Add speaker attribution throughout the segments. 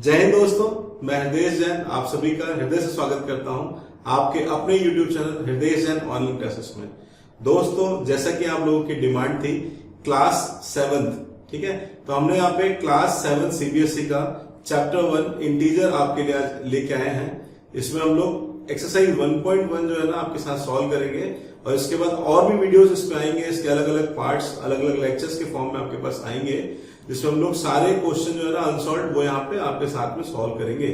Speaker 1: जय हिंद दोस्तों, मैं हृदय जैन आप सभी का हृदय से स्वागत करता हूं आपके अपने YouTube चैनल हृदय जैन ऑनलाइन क्लासेस में। दोस्तों, जैसा कि आप लोगों की डिमांड थी क्लास 7th, ठीक है, तो हमने यहाँ पे क्लास 7 सीबीएसई का चैप्टर 1 इंटीजर आपके लिए आज लेके आए हैं। इसमें हम लोग एक्सरसाइज 1.1 जो है ना आपके साथ सॉल्व करेंगे और इसके बाद और भी वीडियोस इसमें आएंगे। इसके अलग अलग पार्ट्स अलग अलग लेक्चर्स के फॉर्म में आपके पास आएंगे, जिसमें हम लोग सारे क्वेश्चन जो है ना अनसॉल्व वो यहाँ पे आपके साथ में सॉल्व करेंगे।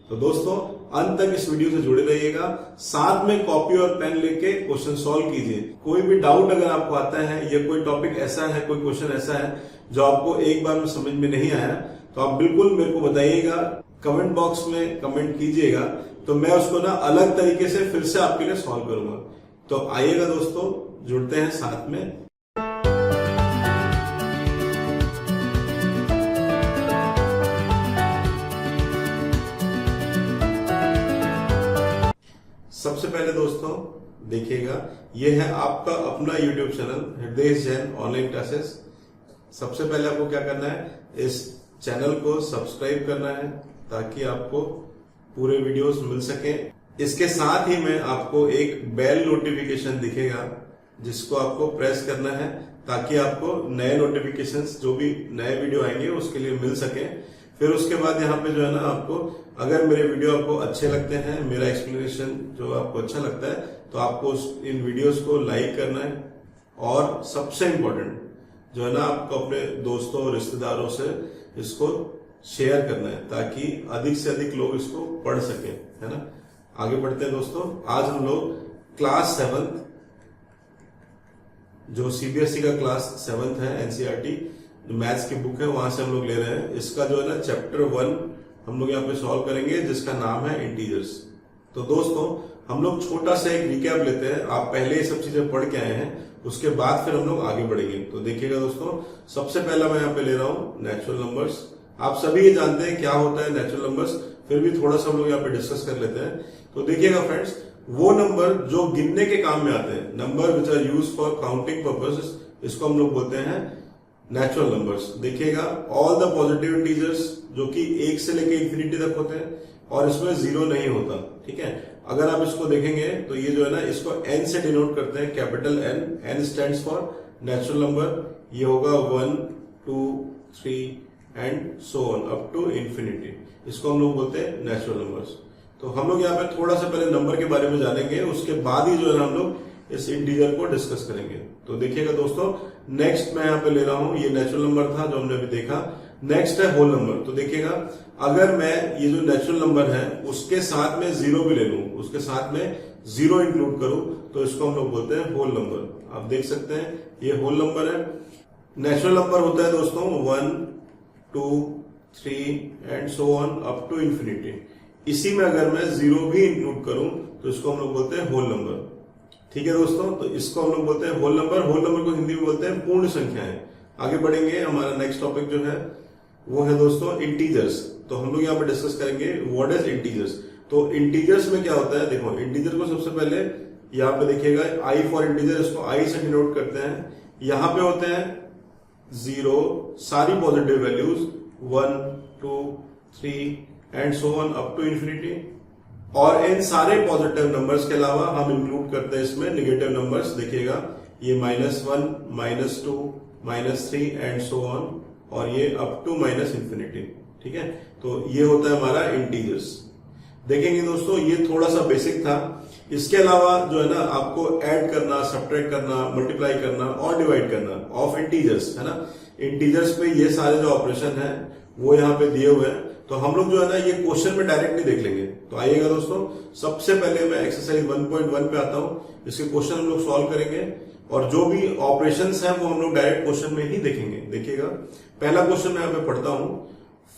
Speaker 1: तो दोस्तों, अंत तक इस वीडियो से जुड़े रहिएगा, साथ में कॉपी और पेन लेके क्वेश्चन सॉल्व कीजिए। कोई भी डाउट अगर आपको आता है या कोई टॉपिक ऐसा है, कोई क्वेश्चन ऐसा है जो आपको एक बार में समझ में नहीं आया, तो आप बिल्कुल मेरे को बताइएगा, कमेंट बॉक्स में कमेंट कीजिएगा, तो मैं उसको ना अलग तरीके से फिर से आपके लिए सॉल्व करूंगा। तो आइएगा दोस्तों, जुड़ते हैं साथ में। सबसे पहले दोस्तों देखिएगा, ये है आपका अपना YouTube चैनल हृदय जैन ऑनलाइन क्लासेस। सबसे पहले आपको क्या करना है, इस चैनल को सब्सक्राइब करना है ताकि आपको पूरे वीडियोस मिल सके। इसके साथ ही में आपको एक बेल नोटिफिकेशन दिखेगा जिसको आपको प्रेस करना है ताकि आपको नए नोटिफिकेशंस जो भी नए वीडियो आएंगे उसके लिए मिल सके। फिर उसके बाद यहाँ पे जो है ना आपको, अगर मेरे वीडियो आपको अच्छे लगते हैं, मेरा एक्सप्लेनेशन जो आपको अच्छा लगता है, तो आपको इन वीडियोस को लाइक करना है और सबसे इम्पोर्टेंट जो है ना आपको अपने दोस्तों और रिश्तेदारों से इसको शेयर करना है ताकि अधिक से अधिक लोग इसको पढ़ सके, है ना। आगे बढ़ते हैं दोस्तों। आज हम लोग क्लास 7 जो सीबीएसई का क्लास 7 है, एनसीईआरटी मैथ्स की बुक है, वहां से हम लोग ले रहे हैं। इसका जो है ना चैप्टर 1 हम लोग यहाँ पे सॉल्व करेंगे, जिसका नाम है इंटीजर्स। तो दोस्तों, हम लोग छोटा सा एक रिकैप लेते हैं। आप पहले ये सब चीजें पढ़ के आए हैं, उसके बाद फिर हम लोग आगे बढ़ेंगे। तो देखिएगा दोस्तों, सबसे पहला मैं यहाँ पे ले रहा हूँ नेचुरल नंबर्स। आप सभी ये जानते हैं क्या होता है नेचुरल नंबर्स, फिर भी थोड़ा सा हम लोग यहाँ पे डिस्कस कर लेते हैं। तो देखिएगा फ्रेंड्स, वो नंबर जो गिनने के काम में आते हैं, number which are use for counting purposes, इसको हम लोग बोलते हैं नेचुरल नंबर्स। देखिएगा, ऑल द पॉजिटिव इंटीजर्स जो कि 1 से लेके इंफिनिटी तक होते हैं और इसमें 0 नहीं होता, ठीक है। अगर आप इसको देखेंगे तो ये जो है ना, इसको n से डिनोट करते हैं, capital N। N stands for natural number. ये होगा 1, 2, 3 and so on up to infinity. इसको हम लोग बोलते हैं नेचुरल नंबर्स। तो हम लोग यहाँ पे थोड़ा सा पहले नंबर के बारे में जानेंगे, उसके बाद ही जो है हम लोग इस इंटीजर को डिस्कस करेंगे। तो देखिएगा दोस्तों, नेक्स्ट मैं यहाँ पे ले रहा हूं, ये नेचुरल नंबर था जो हमने अभी देखा। नेक्स्ट है होल नंबर। तो देखिएगा, अगर मैं ये जो नेचुरल नंबर है उसके साथ में 0 भी ले लूं, उसके साथ में 0 इंक्लूड करूं, तो इसको हम लोग बोलते हैं होल नंबर। आप देख सकते हैं ये होल नंबर है। नेचुरल नंबर होता है दोस्तों 1, 2, 3 and so on up to infinity. इसी में अगर मैं 0 भी इंक्लूड करूं तो इसको हम लोग बोलते हैं होल नंबर, ठीक है दोस्तों। तो इसको हम लोग बोलते हैं होल नंबर। होल नंबर को हिंदी में बोलते हैं पूर्ण संख्याएं। आगे बढ़ेंगे, हमारा नेक्स्ट टॉपिक जो है वो है दोस्तों इंटीजर्स। तो हम लोग यहाँ पे डिस्कस करेंगे व्हाट इज इंटीजर्स। तो इंटीजर्स में क्या होता है, देखो इंटीजर को सबसे पहले यहाँ पे देखिएगा, आई फॉर इंटीजर, इसको आई से डिनोट करते हैं। यहाँ पे होते हैं 0, सारी positive values 1, 2, 3 and so on up to infinity. और इन सारे पॉजिटिव नंबर्स के अलावा हम इंक्लूड करते हैं इसमें निगेटिव नंबर्स। देखिएगा, ये -1, -2, -3 एंड सो ऑन, और ये अप टू माइनस इंफिनिटी, ठीक है। तो ये होता है हमारा इंटीजर्स। देखेंगे दोस्तों, ये थोड़ा सा बेसिक था। इसके अलावा जो है ना आपको ऐड करना, सब्ट्रैक्ट करना, मल्टीप्लाई करना और डिवाइड करना ऑफ इंटीजर्स, है ना। इंटीजर्स पे ये सारे जो ऑपरेशन है वो यहाँ पे दिए हुए हैं। तो हम लोग जो है ना ये क्वेश्चन में डायरेक्टली देख लेंगे। तो आइएगा दोस्तों, सबसे पहले मैं एक्सरसाइज 1.1 पे आता हूं। इसके क्वेश्चन हम लोग सॉल्व करेंगे और जो भी ऑपरेशंस हैं वो हम लोग डायरेक्ट क्वेश्चन में ही देखेंगे। देखिएगा, पहला क्वेश्चन मैं यहाँ पे पढ़ता हूं।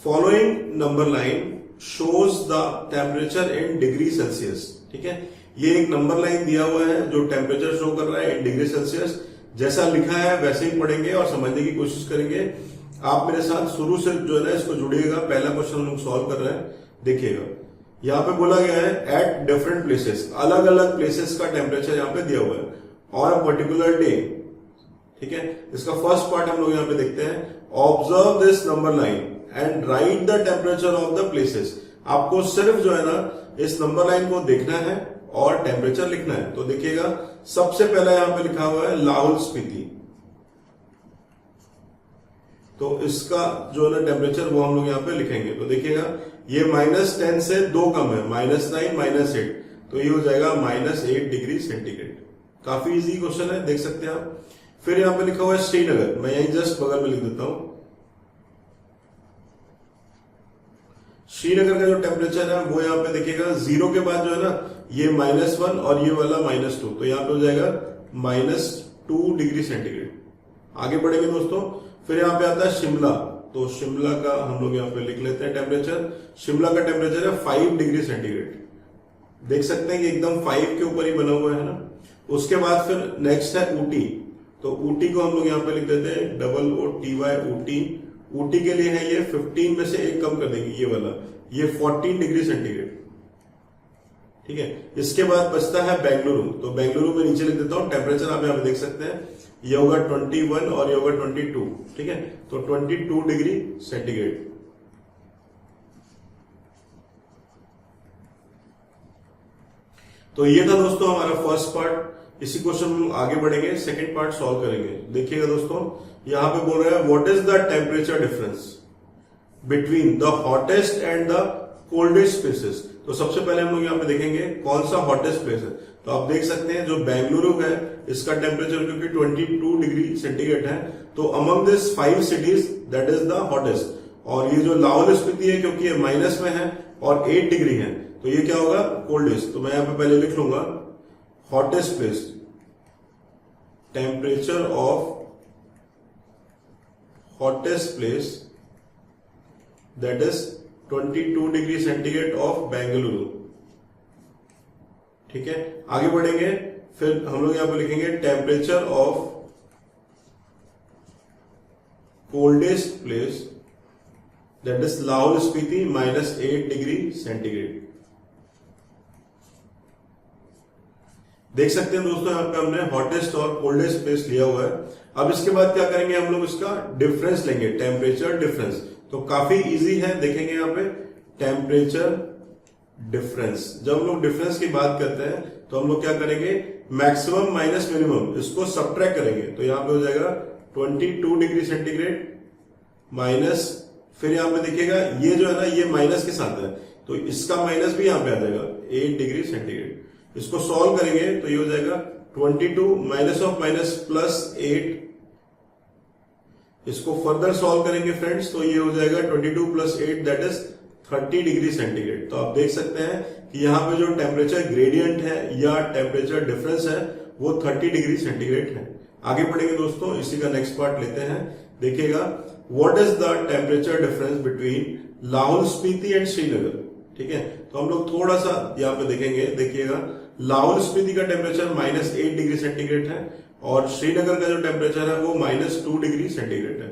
Speaker 1: Following number line shows the temperature in degree Celsius, ठीक है। ये एक नंबर लाइन दिया हुआ है जो टेम्परेचर शो कर रहा है इन डिग्री सेल्सियस। जैसा लिखा है वैसे ही पढ़ेंगे और समझने की कोशिश करेंगे। आप मेरे साथ शुरू से जो है ना इसको जुड़िएगा। पहला क्वेश्चन हम लोग सॉल्व कर रहे हैं। देखिएगा, यहाँ पे बोला गया है एट डिफरेंट प्लेसेस, अलग अलग प्लेसेस का टेम्परेचर यहाँ पे दिया हुआ है और अ पर्टिकुलर डे, ठीक है। इसका फर्स्ट पार्ट हम लोग यहाँ पे देखते हैं। Observe this number line and right the temperature of the places. आपको सिर्फ जो है ना इस नंबर लाइन को देखना है और टेम्परेचर लिखना है। तो देखिएगा सबसे पहला यहां पे लिखा हुआ है लाहौल स्पीति, तो इसका जो है ना टेम्परेचर वो हम लोग यहां पे लिखेंगे। तो देखिएगा ये -10 से 2 कम है, -9 -8, तो ये हो जाएगा -8 डिग्री सेंटीग्रेड। काफी इजी क्वेश्चन है, देख सकते हैं आप। फिर यहां पे लिखा हुआ है श्रीनगर, मैं यही जस्ट बगल में लिख देता हूं। श्रीनगर का जो टेम्परेचर है वो यहां पे देखिएगा 0 के बाद जो है ना ये -1 और ये वाला -2, तो यहां पे हो जाएगा -2 डिग्री सेंटीग्रेड। आगे बढ़ेंगे दोस्तों। फिर यहां पे आता है शिमला, तो शिमला का हम लोग यहां पे लिख लेते हैं टेम्परेचर। शिमला का टेम्परेचर है 5 डिग्री सेंटीग्रेड, देख सकते हैं कि एकदम 5 के ऊपर ही बना हुआ है ना। उसके बाद फिर नेक्स्ट है ऊटी, तो ऊटी को हम लोग यहां पे लिख देते हैं OOTY ऊटी। ऊटी के लिए है ये 15 में से 1 कम कर देंगे, ये वाला, ये 14 डिग्री सेंटीग्रेड, ठीक है। इसके बाद बचता है बेंगलुरु, तो बेंगलुरु में नीचे लिख देता हूं टेम्परेचर, आप यहां पे देख सकते हैं ये होगा 21 और ये होगा 22, ठीक है, तो 22 डिग्री सेंटीग्रेड। तो ये था दोस्तों हमारा फर्स्ट पार्ट। इसी क्वेश्चन में आगे बढ़ेंगे, सेकंड पार्ट सॉल्व करेंगे। देखिएगा दोस्तों यहां पे बोल रहा है what is the temperature difference between the hottest and the coldest places. तो सबसे पहले हम लोग यहां पे देखेंगे कौन सा हॉटेस्ट प्लेस है। तो आप देख सकते हैं जो बेंगलुरु है इसका टेम्परेचर क्योंकि 22 डिग्री सेंटीग्रेड है, तो among this 5 cities that is the hottest. और ये जो लाहौल स्पीति है क्योंकि ये माइनस में है और 8 डिग्री है, तो ये क्या होगा कोल्डेस्ट। तो मैं यहां पे पहले लिख लूंगा hottest place, temperature of hottest place that is 22 degree centigrade of Bengaluru, ठीक है। आगे बढ़ेंगे, फिर हम लोग यहां पर लिखेंगे temperature of coldest place that is Lahaul Spiti -8 degree centigrade. देख सकते हैं दोस्तों यहां पे हमने हॉटेस्ट और कोल्डेस्ट प्लेस लिया हुआ है। अब इसके बाद क्या करेंगे हम लोग इसका डिफरेंस लेंगे, टेम्परेचर डिफरेंस। तो काफी इजी है, देखेंगे यहां पे टेम्परेचर डिफरेंस। जब हम लोग डिफरेंस की बात करते हैं तो हम लोग क्या करेंगे मैक्सिमम माइनस मिनिमम इसको सबट्रैक्ट करेंगे। तो यहां पे हो जाएगा 22 डिग्री सेंटीग्रेड माइनस, फिर यहां पे देखिएगा ये जो है ना ये माइनस के साथ है, तो इसका माइनस भी यहां पे आ जाएगा 8 डिग्री सेंटीग्रेड। इसको सॉल्व करेंगे तो ये हो जाएगा 22 माइनस ऑफ माइनस प्लस 8। इसको फर्दर सॉल्व करेंगे फ्रेंड्स तो ये हो जाएगा 22 plus 8 that is 30 degree centigrade. तो आप देख सकते हैं कि यहां पे जो टेम्परेचर ग्रेडियंट है या टेम्परेचर डिफरेंस है वो 30 डिग्री सेंटीग्रेड है। आगे बढ़ेंगे दोस्तों, इसी का नेक्स्ट पार्ट लेते हैं। देखिएगा what is the temperature difference between Lahaul Spiti and Srinagar, ठीक है। तो हम लोग थोड़ा सा यहां पे देखेंगे, देखिएगा लाहौल स्पीति का टेम्परेचर -8 डिग्री सेंटीग्रेड है और श्रीनगर का जो टेम्परेचर है वो -2 डिग्री सेंटीग्रेड है।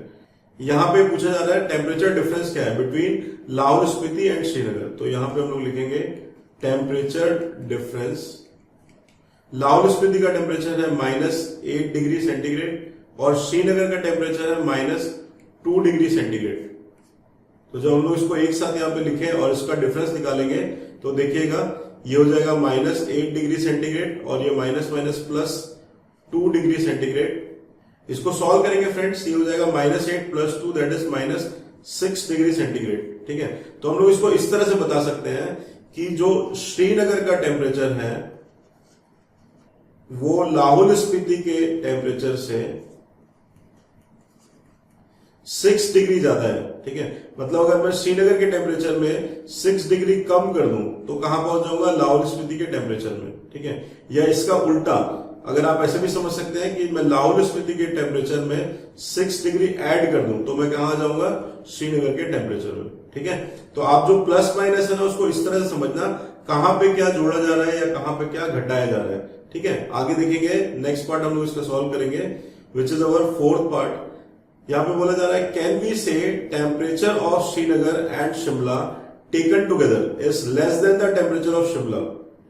Speaker 1: यहां पे पूछा जा रहा है टेम्परेचर डिफरेंस क्या है बिटवीन लाहौल स्पीति एंड श्रीनगर। तो यहां पे हम लोग लिखेंगे टेम्परेचर डिफरेंस। लाहौल स्पीति का टेम्परेचर है -8 डिग्री सेंटीग्रेड और श्रीनगर का टेम्परेचर है -2 डिग्री सेंटीग्रेड। तो जब हम लोग इसको एक साथ यहां पे लिखें और इसका डिफरेंस निकालेंगे तो देखिएगा ये हो जाएगा -8 डिग्री सेंटीग्रेड और ये +2 डिग्री सेंटीग्रेड। इसको सॉल्व करेंगे फ्रेंड्स, ये हो जाएगा -8 + 2 दैट इज -6 डिग्री सेंटीग्रेड, ठीक है। तो हम लोग इसको इस तरह से बता सकते हैं कि जो श्रीनगर का टेम्परेचर है वो लाहौल स्पीति के टेम्परेचर से 6 डिग्री ज्यादा है, ठीक है। मतलब अगर मैं श्रीनगर के टेम्परेचर में 6 डिग्री कम कर दूं तो कहां पहुंच जाऊंगा लाहौल स्पीति के टेम्परेचर में, ठीक है। या इसका उल्टा अगर आप ऐसे भी समझ सकते हैं कि मैं लाहौल स्पीति के टेम्परेचर में 6 डिग्री ऐड कर दूं तो मैं कहां जाऊंगा श्रीनगर के टेम्परेचर में, ठीक है। तो आप जो प्लस माइनस है ना उसको इस तरह से समझना कहां पे क्या जोड़ा जा रहा है या कहां पे क्या घटाया जा रहा है, ठीक है। आगे देखेंगे नेक्स्ट पार्ट हम लोग इसका सॉल्व करेंगे which is our fourth part. यहां पे बोला जा रहा है कैन वी से temperature of Srinagar and Shimla taken together is less than the temperature of Shimla,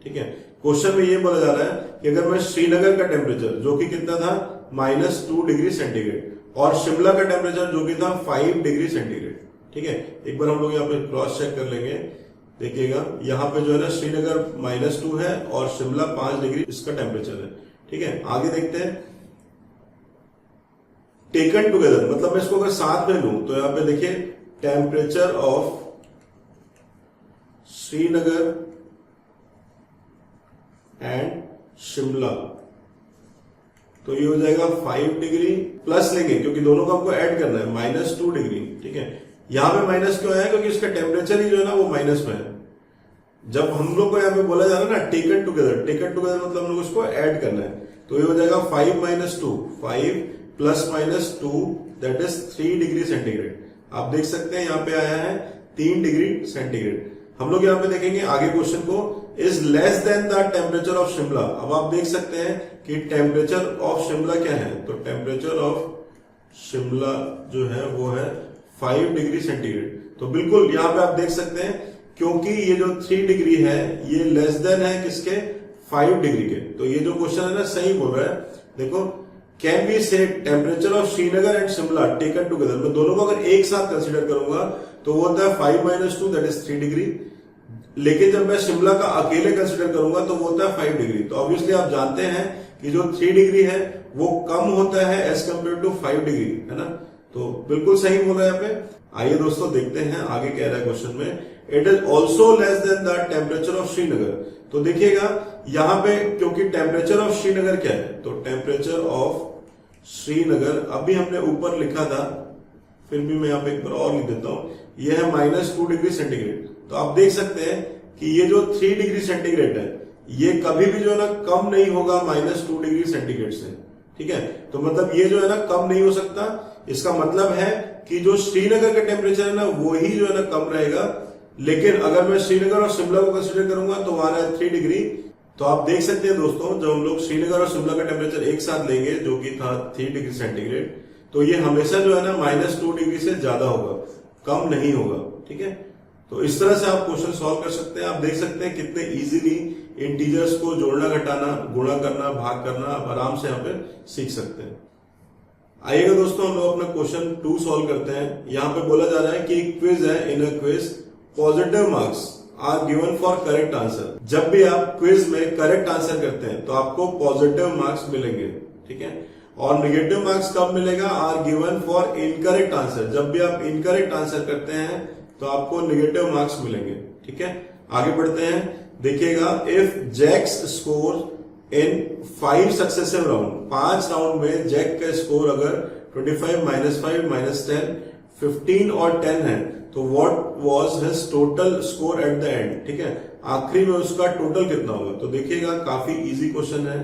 Speaker 1: ठीक है। क्वेश्चन में ये बोला जा रहा है कि अगर मैं श्रीनगर का टेम्परेचर जो कि कितना था -2 डिग्री सेंटीग्रेड और शिमला का टेम्परेचर जो कि था 5 डिग्री सेंटीग्रेड, ठीक है, एक बार हम लोग यहाँ पे क्रॉस चेक कर लेंगे। देखिएगा यहाँ पे जो है ना श्रीनगर -2 है और शिमला 5 डिग्री इसका टेम्परेचर है। ठीक है, आगे देखते हैं। टेकन टुगेदर मतलब मैं इसको अगर साथ में लूं तो यहां पे देखिए temperature of Srinagar and Shimla, तो ये हो जाएगा 5 डिग्री प्लस लेंगे क्योंकि दोनों को हमको ऐड करना है, -2 डिग्री। ठीक है, यहां पे माइनस क्यों आया, क्योंकि इसका टेम्परेचर ही जो है ना वो माइनस में है। जब हम लोग को यहाँ पे बोला जा रहा है ना टेकन टुगेदर, टेकन टुगेदर मतलब हम लोग इसको ऐड करना है, तो ये हो जाएगा 5 - 2, 5 + -2 दैट इज 3 डिग्री सेंटीग्रेड। आप देख सकते हैं यहाँ पे आया है 3 डिग्री सेंटीग्रेड। हम लोग यहाँ पे देखेंगे आगे क्वेश्चन को, is less than the temperature of Shimla. अब आप देख सकते हैं कि टेम्परेचर ऑफ शिमला क्या है, तो टेम्परेचर ऑफ शिमला जो है वो है 5 डिग्री सेंटीग्रेड। तो बिल्कुल यहाँ पे आप देख सकते हैं क्योंकि ये जो 3 डिग्री है ये लेस देन है किसके, 5 डिग्री के। तो ये जो क्वेश्चन है ना सही बोल रहा है। देखो, कैन बी से temperature of Srinagar and Shimla taken together, मैं दोनों को अगर एक साथ कंसीडर करूंगा तो वो होता है 5 - 2 दैट इज 3 डिग्री। लेकिन जब मैं शिमला का अकेले कंसीडर करूंगा तो वो होता है 5 डिग्री। तो ऑब्वियसली आप जानते हैं कि जो 3 डिग्री है वो कम होता है एज कम्पेयर टू 5 डिग्री, है ना। तो बिल्कुल सही बोल रहा है यहाँ पे। आइए दोस्तों देखते हैं आगे कह रहा है क्वेश्चन में, it is also less than the temperature of Srinagar. तो देखिएगा यहाँ पे क्योंकि टेम्परेचर ऑफ श्रीनगर क्या है, तो टेम्परेचर ऑफ श्रीनगर अभी हमने ऊपर लिखा था, फिर भी मैं यहाँ पे एक बार और लिख देता हूं, यह है -2 डिग्री सेंटीग्रेड। तो आप देख सकते हैं कि ये जो 3 डिग्री सेंटीग्रेड है ये कभी भी जो है ना कम नहीं होगा -2 डिग्री सेंटीग्रेड से। ठीक है, तो मतलब ये जो है ना कम नहीं हो सकता। इसका मतलब है कि जो श्रीनगर का टेम्परेचर है ना वो ही जो है ना कम रहेगा। लेकिन अगर मैं श्रीनगर और शिमला को कंसीडर करूंगा तो वहां है 3 डिग्री। तो आप देख सकते हैं दोस्तों, जब हम लोग श्रीनगर और शिमला का टेम्परेचर एक साथ लेंगे जो कि था 3 डिग्री सेंटीग्रेड, तो ये हमेशा जो है ना -2 डिग्री से ज्यादा होगा, कम नहीं होगा। ठीक है, तो इस तरह से आप क्वेश्चन सॉल्व कर सकते हैं। आप देख सकते हैं कितने इजीली इंटीजर्स को जोड़ना, घटाना, गुणा करना, भाग करना आप आराम से यहाँ पे सीख सकते हैं। आइएगा दोस्तों हम लोग अपना क्वेश्चन 2 सॉल्व करते हैं। यहाँ पे बोला जा रहा है कि क्विज है, in a quiz positive marks are given for correct answer. जब भी आप क्विज में करेक्ट आंसर करते हैं तो आपको पॉजिटिव मार्क्स मिलेंगे। ठीक है, और नेगेटिव मार्क्स कब मिलेगा, are given for incorrect answer. जब भी आप इनकरेक्ट आंसर करते हैं तो आपको नेगेटिव मार्क्स मिलेंगे। ठीक है, आगे बढ़ते हैं। देखिएगा, if Jack's score in 5 successive round, 5 round में जैक का स्कोर अगर 25 -5 -10 15 और 10 है तो what was his total score at the end. ठीक है, आखिरी में उसका टोटल कितना होगा। तो देखिएगा काफी इजी क्वेश्चन है।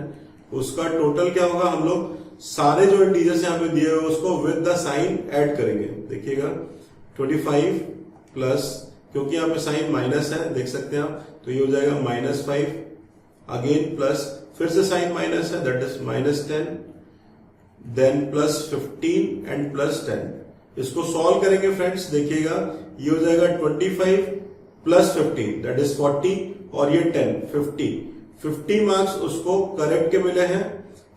Speaker 1: उसका टोटल क्या होगा, हम लोग सारे जो इंटीजर्स यहाँ पे दिए हुए उसको विद द साइन ऐड करेंगे। देखिएगा 25 प्लस, क्योंकि यहाँ पे साइन माइनस है देख सकते हैं आप, तो ये हो जाएगा -5 अगेन प्लस, फिर से साइन माइनस है दैट इज -10 देन +15 एंड +10। इसको सॉल्व करेंगे फ्रेंड्स। देखिएगा ये हो जाएगा 25 + 15 दैट इज 40 और ये 10 50 मार्क्स उसको करेक्ट के मिले हैं।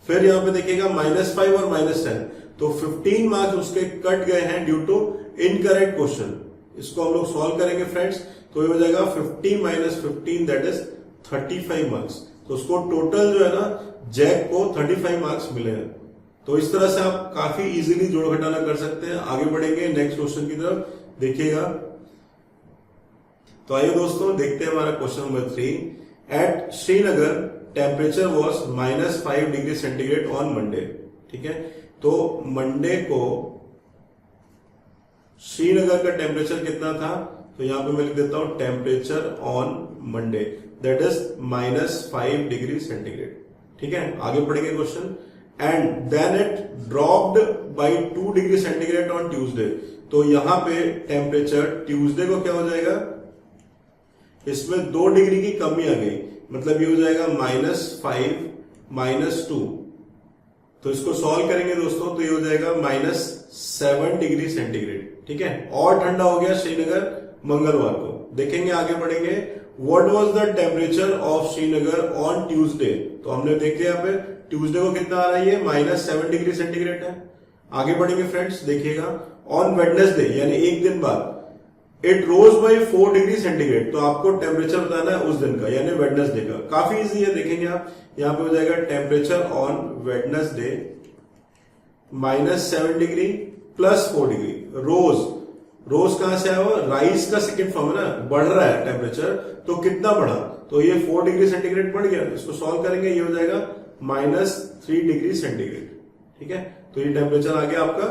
Speaker 1: फिर यहाँ पे देखिएगा -5 और -10, तो 15 मार्क्स उसके कट गए हैं ड्यू टू इनकरेक्ट क्वेश्चन। इसको हम लोग सॉल्व करेंगे फ्रेंड्स, तो ये हो जाएगा 50 - 15 दैट इज 35 मार्क्स। तो उसको टोटल जो है ना जैक को 35 मार्क्स मिले हैं। तो इस तरह से आप काफी इजीली जोड़ घटाना कर सकते हैं। आगे बढ़ेंगे नेक्स्ट क्वेश्चन की तरफ, देखिएगा। तो आइए दोस्तों देखते हैं हमारा question number 3। At Srinagar temperature was -5 degree centigrade on Monday. ठीक है, तो मंडे को श्रीनगर का टेम्परेचर कितना था, तो यहां पे मैं लिख देता हूं temperature on Monday that is -5 degree centigrade. ठीक है, आगे बढ़ेंगे question. And then it dropped by 2 degree centigrade on Tuesday. तो यहां पे टेम्परेचर ट्यूसडे को क्या हो जाएगा, इसमें 2 डिग्री की कमी आ गई, मतलब ये हो जाएगा -5 - 2। तो इसको सॉल्व करेंगे दोस्तों तो ये हो जाएगा -7 डिग्री सेंटीग्रेड। ठीक है, और ठंडा हो गया श्रीनगर मंगलवार को। देखेंगे आगे बढ़ेंगे, what was the temperature of Srinagar on Tuesday. तो हमने देख लिया यहाँ पे ट्यूसडे को कितना आ रहा है, -7 डिग्री सेंटीग्रेड है। आगे बढ़ेंगे फ्रेंड्स, देखिएगा ऑन वेडनेसडे यानी एक दिन बाद it rose by 4 degree centigrade. तो आपको टेम्परेचर बताना है उस दिन का, यानी वेडनेसडे का। काफी इजी है, देखेंगे आप यहां पे हो जाएगा temperature on Wednesday -7 degree +4 degree. रोज कहां से आया, राइज का सेकेंड फॉर्म है ना, बढ़ रहा है टेम्परेचर, तो कितना बढ़ा, तो ये 4 डिग्री सेंटीग्रेड बढ़ गया। इसको सॉल्व करेंगे, ये हो जाएगा -3 डिग्री सेंटीग्रेड। ठीक है, तो ये टेम्परेचर आ गया आपका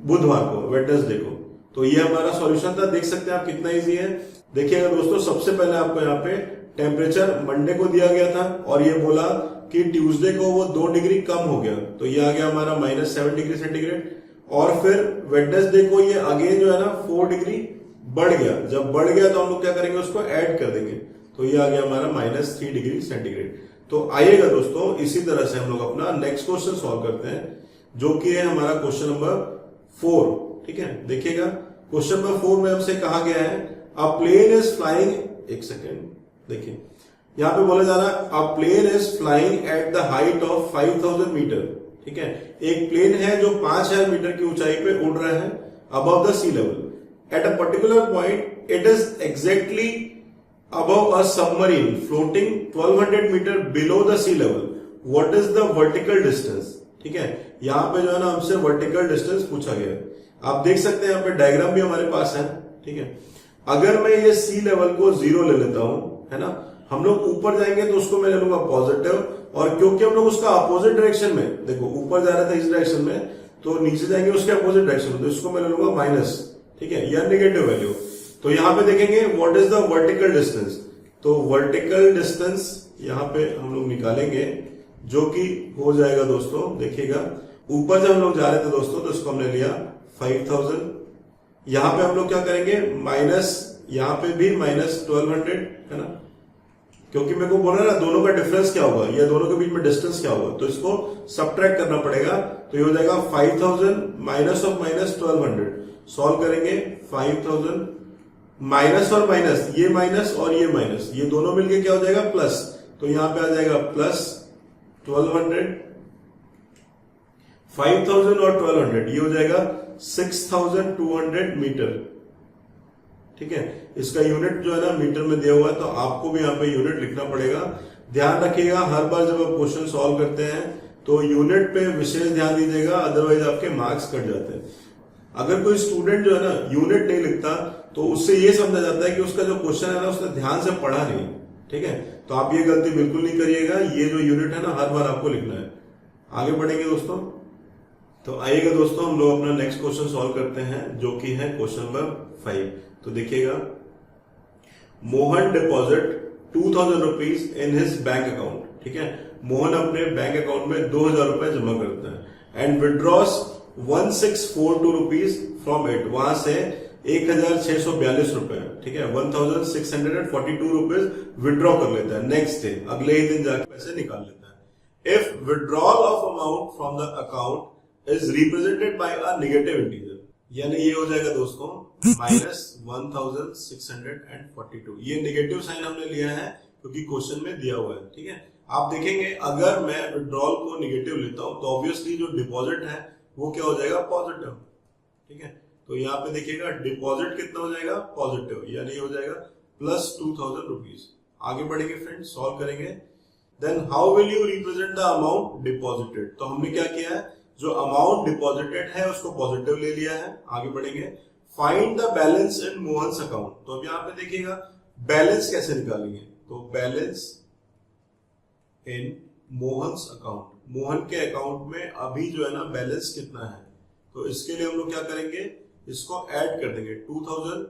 Speaker 1: बुधवार को, वेडनेसडे को। तो ये हमारा सॉल्यूशन था, देख सकते हैं आप कितना इजी है। देखिएगा दोस्तों, सबसे पहले आपको यहाँ पे टेम्परेचर मंडे को दिया गया था और ये बोला कि ट्यूसडे को वो 2 डिग्री कम हो गया, तो ये आ गया हमारा -7 डिग्री सेंटीग्रेड। और फिर वेडनेसडे को ये अगेन जो है ना 4 डिग्री बढ़ गया। जब बढ़ गया तो हम लोग क्या करेंगे, उसको ऐड कर देंगे, तो ये आ गया हमारा -3 डिग्री सेंटीग्रेड। तो आइएगा दोस्तों, इसी तरह से हम लोग अपना नेक्स्ट क्वेश्चन सॉल्व करते हैं, जो कि है हमारा क्वेश्चन नंबर 4। ठीक है, देखिएगा क्वेश्चन नंबर 4 में हमसे कहा गया है अ प्लेन इज फ्लाइंग, एक सेकेंड देखिए, यहां पे बोला जा रहा है a plane is flying at the height of 5000 metre. ठीक है, एक प्लेन है जो 5000 मीटर की ऊंचाई पे उड़ रहा है above the sea level. At a particular point it is exactly above a submarine floating 1200 metre below the sea level. What is the vertical distance? ठीक है, यहां पे जो है ना हमसे वर्टिकल डिस्टेंस पूछा गया है। आप देख सकते हैं यहाँ पे डायग्राम भी हमारे पास है। ठीक है, अगर मैं ये सी लेवल को 0 ले लेता हूं, है ना, हम लोग ऊपर जाएंगे तो उसको मैं ले लूंगा पॉजिटिव, और क्योंकि हम लोग उसका अपोजिट डायरेक्शन में, देखो ऊपर जा रहा था इस डायरेक्शन में, तो नीचे जाएंगे उसके अपोजिट डायरेक्शन में, तो इसको मैं ले लूंगा माइनस। ठीक है, या नेगेटिव वैल्यू। तो यहां पे देखेंगे what is the vertical distance. तो वर्टिकल डिस्टेंस यहां पे हम लोग निकालेंगे, जो कि हो जाएगा दोस्तों, देखिएगा ऊपर जब हम लोग जा रहे थे दोस्तों, तो इसको हमने लिया 5000। यहां पे हम लोग क्या करेंगे, माइनस, यहां पे भी -1200, है ना, क्योंकि मेरे को बोला ना दोनों का डिफरेंस क्या होगा, या दोनों के बीच में डिस्टेंस क्या होगा, तो इसको सब्ट्रैक्ट करना पड़ेगा। तो ये हो जाएगा 5000 माइनस ऑफ -1200। सॉल्व करेंगे, 5000 माइनस और माइनस, ये माइनस और ये माइनस, ये दोनों मिलके क्या हो जाएगा, प्लस। तो यहां पे आ जाएगा प्लस 1200, 5000 और 1200, ये हो जाएगा 6200 मीटर। ठीक है, इसका यूनिट जो है ना मीटर में दिया हुआ है, तो आपको भी यहां पे यूनिट लिखना पड़ेगा। ध्यान रखिएगा, हर बार जब आप क्वेश्चन सॉल्व करते हैं तो यूनिट पे विशेष ध्यान दीजिएगा, अदरवाइज आपके मार्क्स कट जाते हैं। अगर कोई स्टूडेंट जो है ना यूनिट नहीं लिखता, तो उससे ये समझा जाता है कि उसका जो क्वेश्चन है ना उसने ध्यान से पढ़ा नहीं। ठीक है, तो आप ये गलती बिल्कुल नहीं करिएगा, ये जो यूनिट है ना हर बार आपको लिखना है। आगे बढ़ेंगे दोस्तों, तो आइएगा दोस्तों, हम लोग अपना नेक्स्ट क्वेश्चन सॉल्व करते हैं, जो कि है क्वेश्चन नंबर 5। तो देखिएगा, Mohan deposit 2000 rupees in his bank account. ठीक है, मोहन अपने बैंक अकाउंट में 2000 रुपए जमा करता है and withdraws 1642 rupees from it. वहां से 1642 रुपए, ठीक है, 1642 रुपीज विड्रॉ कर लेता है। नेक्स्ट डे, अगले ही दिन जाकर पैसे निकाल लेता है। If withdrawal of amount from the account is represented by a negative integer, यानी ये हो जाएगा दोस्तों -1642। ये नेगेटिव साइन हमने लिया है क्योंकि क्वेश्चन में दिया हुआ है। ठीक है, आप देखेंगे अगर मैं विड्रॉल को नेगेटिव लेता हूं तो ऑब्वियसली जो डिपॉजिट है वो क्या हो जाएगा, पॉजिटिव। ठीक है, तो यहाँ पे देखिएगा डिपॉजिट कितना हो जाएगा, पॉजिटिव, यानी हो जाएगा +2000 रुपीज। आगे बढ़ेंगे फ्रेंड्स, सॉल्व करेंगे। Then how will you represent the amount deposited. तो हमने क्या किया है, जो अमाउंट डिपॉजिटेड है उसको पॉजिटिव ले लिया है। आगे बढ़ेंगे, find the balance in Mohan's account. तो अब यहाँ पे देखिएगा बैलेंस कैसे निकालेंगे, तो बैलेंस इन मोहन्स अकाउंट, मोहन के अकाउंट में अभी जो है ना बैलेंस कितना है, तो इसके लिए हम लोग क्या करेंगे, इसको ऐड कर देंगे 2000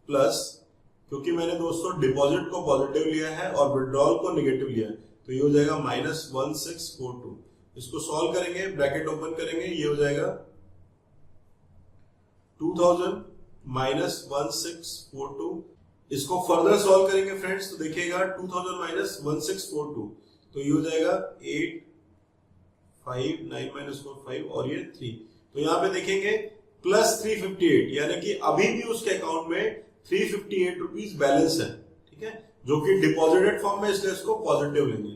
Speaker 1: प्लस, क्योंकि मैंने दोस्तों डिपॉजिट को पॉजिटिव लिया है और विड्रॉल को नेगेटिव लिया है, तो ये हो जाएगा -1642। इसको सॉल्व करेंगे, ब्रैकेट ओपन करेंगे, ये हो जाएगा 2000 -1642। इसको फर्दर सॉल्व करेंगे फ्रेंड्स, तो देखिएगा 2000 -1642, तो ये हो जाएगा 8 5 9 -4 5 और ये 3। तो यहां पे देखेंगे +358, यानी कि अभी भी उसके अकाउंट में 358 रुपीज बैलेंस है। ठीक है, जो कि डिपॉजिटेड फॉर्म में, इसलिए इसको पॉजिटिव लेंगे।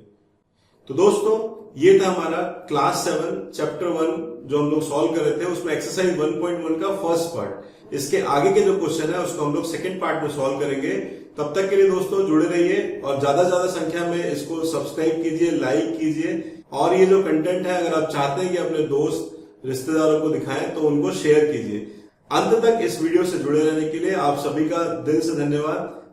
Speaker 1: तो दोस्तों ये था हमारा क्लास 7 चैप्टर 1 जो हम लोग सॉल्व कर रहे थे, उसमें एक्सरसाइज 1.1 का फर्स्ट पार्ट। इसके आगे के जो क्वेश्चन है उसको हम लोग सेकंड पार्ट में सॉल्व करेंगे। तब तक के लिए दोस्तों जुड़े रहिए और ज्यादा से ज्यादा संख्या में इसको सब्सक्राइब कीजिए, लाइक कीजिए, और ये जो कंटेंट है अगर आप चाहते हैं कि अपने दोस्त रिश्तेदारों को दिखाएं तो उनको शेयर कीजिए। अंत तक इस वीडियो से जुड़े रहने के लिए आप सभी का दिल से धन्यवाद।